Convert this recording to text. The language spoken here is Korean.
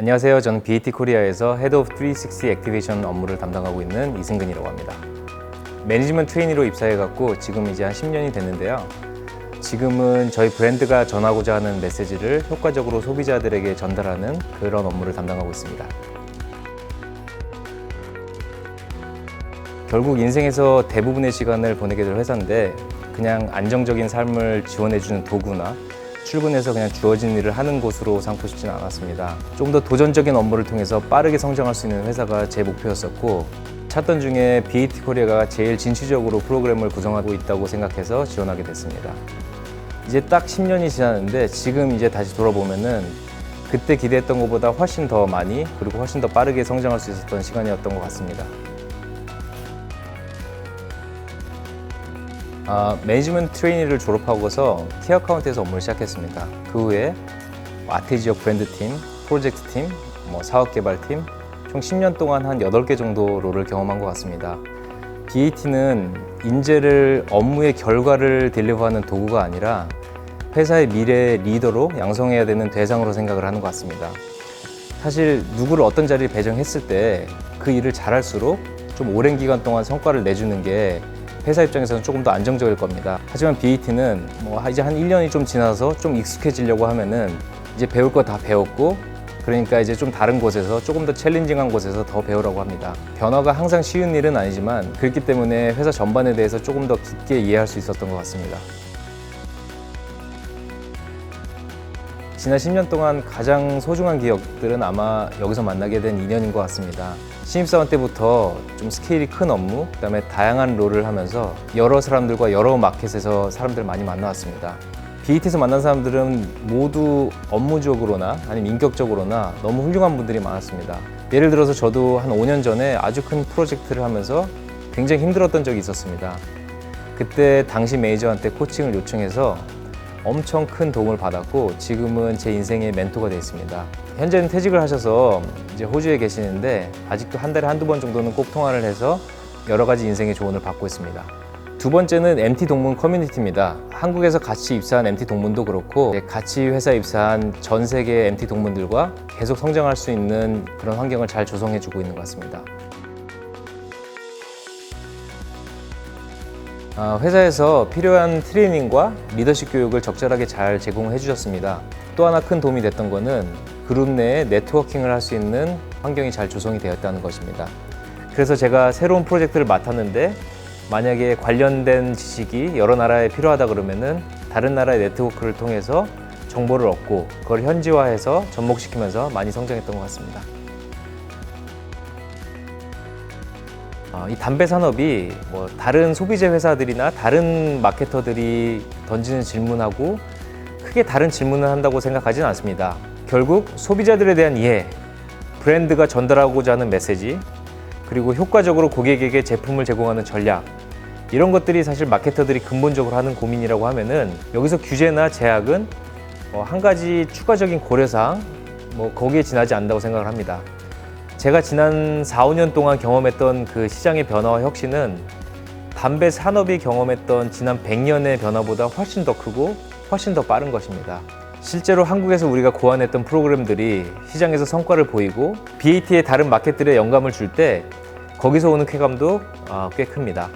안녕하세요. 저는 BAT 코리아에서 헤드 오브 360 액티베이션 업무를 담당하고 있는 이승근이라고 합니다. 매니지먼트 트레이니로 입사해갖고 지금 이제 한 10년이 됐는데요. 지금은 저희 브랜드가 전하고자 하는 메시지를 효과적으로 소비자들에게 전달하는 그런 업무를 담당하고 있습니다. 결국 인생에서 대부분의 시간을 보내게 될 회사인데 그냥 안정적인 삶을 지원해주는 도구나 출근해서 그냥 주어진 일을 하는 곳으로 삼고 싶지는 않았습니다. 좀 더 도전적인 업무를 통해서 빠르게 성장할 수 있는 회사가 제 목표였었고 찾던 중에 BAT 코리아가 제일 진취적으로 프로그램을 구성하고 있다고 생각해서 지원하게 됐습니다. 이제 딱 10년이 지났는데 지금 이제 다시 돌아보면은 그때 기대했던 것보다 훨씬 더 많이 그리고 훨씬 더 빠르게 성장할 수 있었던 시간이었던 것 같습니다. 매니지먼트 트레이니를 졸업하고서 키 어카운트에서 업무를 시작했습니다. 그 후에 아태 지역 브랜드팀, 프로젝트팀, 사업개발팀 총 10년 동안 한 8개 정도 롤을 경험한 것 같습니다. BAT는 인재를 업무의 결과를 딜리버하는 도구가 아니라 회사의 미래의 리더로 양성해야 되는 대상으로 생각을 하는 것 같습니다. 사실 누구를 어떤 자리에 배정했을 때 그 일을 잘할수록 좀 오랜 기간 동안 성과를 내주는 게 회사 입장에서는 조금 더 안정적일 겁니다. 하지만 BAT는 이제 한 1년이 좀 지나서 좀 익숙해지려고 하면은 이제 배울 거 다 배웠고 그러니까 이제 좀 다른 곳에서 조금 더 챌린징한 곳에서 더 배우라고 합니다. 변화가 항상 쉬운 일은 아니지만 그렇기 때문에 회사 전반에 대해서 조금 더 깊게 이해할 수 있었던 것 같습니다. 지난 10년 동안 가장 소중한 기억들은 아마 여기서 만나게 된 인연인 것 같습니다. 신입사원 때부터 좀 스케일이 큰 업무, 그다음에 다양한 롤을 하면서 여러 사람들과 여러 마켓에서 사람들 많이 만나왔습니다. BAT에서 만난 사람들은 모두 업무적으로나 아니면 인격적으로나 너무 훌륭한 분들이 많았습니다. 예를 들어서 저도 한 5년 전에 아주 큰 프로젝트를 하면서 굉장히 힘들었던 적이 있었습니다. 그때 당시 매니저한테 코칭을 요청해서 엄청 큰 도움을 받았고 지금은 제 인생의 멘토가 되어 있습니다. 현재는 퇴직을 하셔서 이제 호주에 계시는데 아직도 한 달에 한두 번 정도는 꼭 통화를 해서 여러 가지 인생의 조언을 받고 있습니다. 두 번째는 MT 동문 커뮤니티입니다. 한국에서 같이 입사한 MT 동문도 그렇고 같이 회사 입사한 전 세계 MT 동문들과 계속 성장할 수 있는 그런 환경을 잘 조성해주고 있는 것 같습니다. 회사에서 필요한 트레이닝과 리더십 교육을 적절하게 잘 제공해 주셨습니다. 또 하나 큰 도움이 됐던 것은 그룹 내에 네트워킹을 할 수 있는 환경이 잘 조성이 되었다는 것입니다. 그래서 제가 새로운 프로젝트를 맡았는데 만약에 관련된 지식이 여러 나라에 필요하다 그러면은 다른 나라의 네트워크를 통해서 정보를 얻고 그걸 현지화해서 접목시키면서 많이 성장했던 것 같습니다. 이 담배 산업이 다른 소비재 회사들이나 다른 마케터들이 던지는 질문하고 크게 다른 질문을 한다고 생각하지는 않습니다. 결국 소비자들에 대한 이해, 브랜드가 전달하고자 하는 메시지, 그리고 효과적으로 고객에게 제품을 제공하는 전략 이런 것들이 사실 마케터들이 근본적으로 하는 고민이라고 하면은 여기서 규제나 제약은 한 가지 추가적인 고려사항 거기에 지나지 않는다고 생각을 합니다. 제가 지난 4, 5년 동안 경험했던 그 시장의 변화와 혁신은 담배 산업이 경험했던 지난 100년의 변화보다 훨씬 더 크고 훨씬 더 빠른 것입니다. 실제로 한국에서 우리가 고안했던 프로그램들이 시장에서 성과를 보이고 BAT의 다른 마켓들에 영감을 줄 때 거기서 오는 쾌감도 꽤 큽니다.